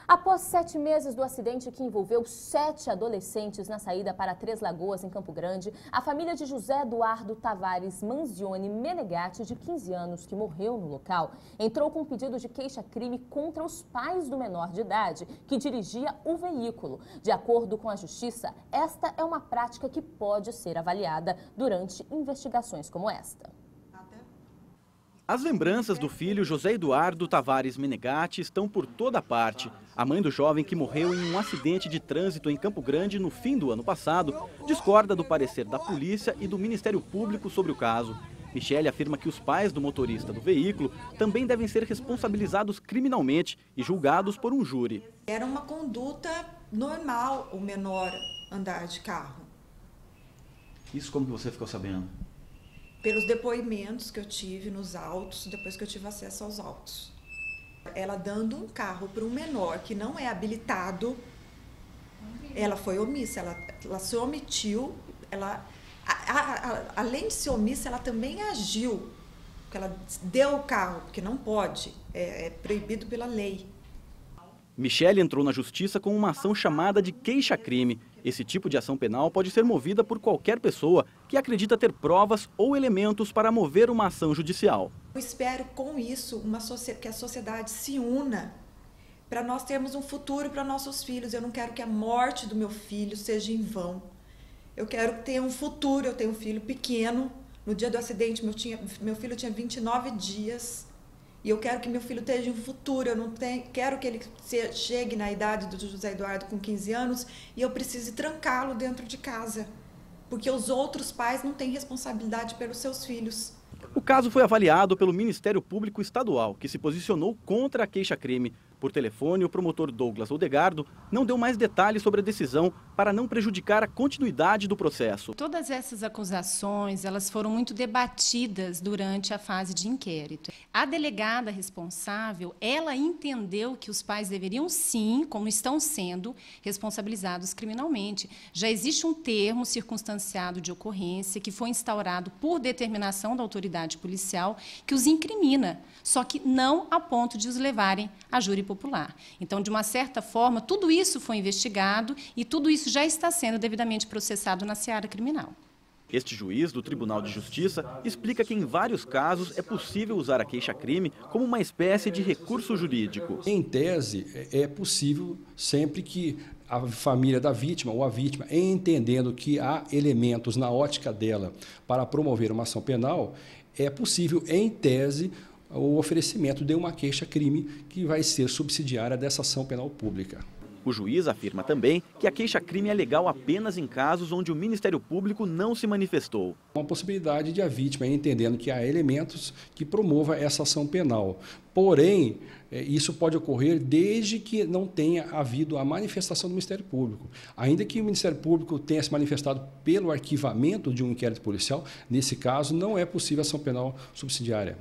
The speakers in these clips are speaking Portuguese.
Após 7 meses do acidente que envolveu 7 adolescentes na saída para Três Lagoas, em Campo Grande, a família de José Eduardo Tavares Manzioni Menegatti, de 15 anos, que morreu no local, entrou com um pedido de queixa-crime contra os pais do menor de idade, que dirigia o veículo. De acordo com a Justiça, esta é uma prática que pode ser avaliada durante investigações como esta. As lembranças do filho José Eduardo Tavares Menegatti estão por toda parte. A mãe do jovem, que morreu em um acidente de trânsito em Campo Grande no fim do ano passado, discorda do parecer da polícia e do Ministério Público sobre o caso. Michele afirma que os pais do motorista do veículo também devem ser responsabilizados criminalmente e julgados por um júri. Era uma conduta normal o menor andar de carro. Isso como que você ficou sabendo? Pelos depoimentos que eu tive nos autos, depois que eu tive acesso aos autos. Ela dando um carro para um menor que não é habilitado, ela foi omissa, ela se omitiu, além de ser omissa, ela também agiu, porque ela deu o carro, porque não pode, é proibido pela lei. Michele entrou na justiça com uma ação chamada de queixa-crime. Esse tipo de ação penal pode ser movida por qualquer pessoa que acredita ter provas ou elementos para mover uma ação judicial. Eu espero com isso que a sociedade se una para nós termos um futuro para nossos filhos. Eu não quero que a morte do meu filho seja em vão. Eu quero que tenha um futuro. Eu tenho um filho pequeno. No dia do acidente, meu filho tinha 29 dias. E eu quero que meu filho tenha um futuro, eu não quero que ele chegue na idade do José Eduardo com 15 anos e eu precise trancá-lo dentro de casa, porque os outros pais não têm responsabilidade pelos seus filhos. O caso foi avaliado pelo Ministério Público Estadual, que se posicionou contra a queixa-crime. Por telefone, o promotor Douglas Odegardo não deu mais detalhes sobre a decisão para não prejudicar a continuidade do processo. Todas essas acusações, elas foram muito debatidas durante a fase de inquérito. A delegada responsável, ela entendeu que os pais deveriam sim, como estão sendo, responsabilizados criminalmente. Já existe um termo circunstanciado de ocorrência que foi instaurado por determinação da autoridade policial que os incrimina, só que não a ponto de os levarem a júri popular. Então, de uma certa forma, tudo isso foi investigado e tudo isso já está sendo devidamente processado na seara criminal. Este juiz do Tribunal de Justiça explica que em vários casos é possível usar a queixa-crime como uma espécie de recurso jurídico. Em tese, é possível sempre que a família da vítima ou a vítima, entendendo que há elementos na ótica dela para promover uma ação penal, é possível, em tese, o oferecimento de uma queixa-crime que vai ser subsidiária dessa ação penal pública. O juiz afirma também que a queixa-crime é legal apenas em casos onde o Ministério Público não se manifestou. Uma possibilidade de a vítima, entendendo que há elementos que promovam essa ação penal. Porém, isso pode ocorrer desde que não tenha havido a manifestação do Ministério Público. Ainda que o Ministério Público tenha se manifestado pelo arquivamento de um inquérito policial, nesse caso não é possível ação penal subsidiária.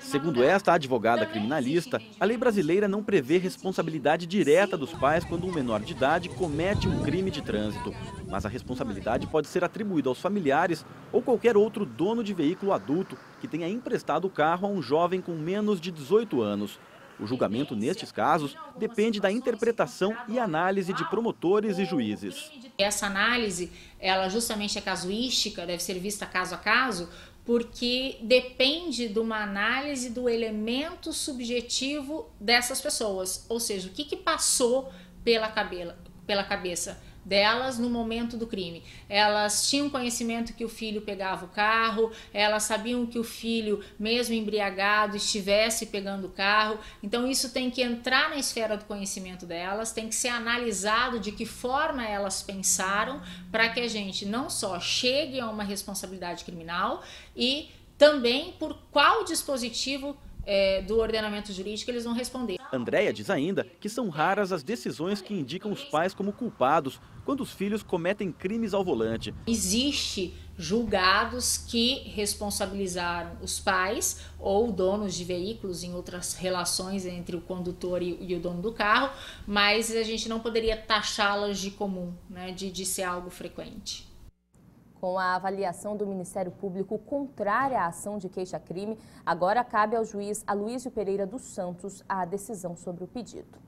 Segundo esta advogada criminalista, a lei brasileira não prevê responsabilidade direta dos pais quando um menor de idade comete um crime de trânsito. Mas a responsabilidade pode ser atribuída aos familiares ou qualquer outro dono de veículo adulto que tenha emprestado o carro a um jovem com menos de 18 anos. O julgamento nestes casos depende da interpretação e análise de promotores e juízes. Essa análise, ela justamente é casuística, deve ser vista caso a caso, porque depende de uma análise do elemento subjetivo dessas pessoas, ou seja, o que passou pela cabeça delas no momento do crime. Elas tinham conhecimento que o filho pegava o carro, elas sabiam que o filho, mesmo embriagado, estivesse pegando o carro. Então isso tem que entrar na esfera do conhecimento delas, tem que ser analisado de que forma elas pensaram para que a gente não só chegue a uma responsabilidade criminal e também por qual dispositivo do ordenamento jurídico eles vão responder. Andréia diz ainda que são raras as decisões que indicam os pais como culpados quando os filhos cometem crimes ao volante. Existe julgados que responsabilizaram os pais ou donos de veículos em outras relações entre o condutor e o dono do carro, mas a gente não poderia taxá-las de comum, né, de ser algo frequente. Com a avaliação do Ministério Público contrária à ação de queixa-crime, agora cabe ao juiz Aloísio Pereira dos Santos a decisão sobre o pedido.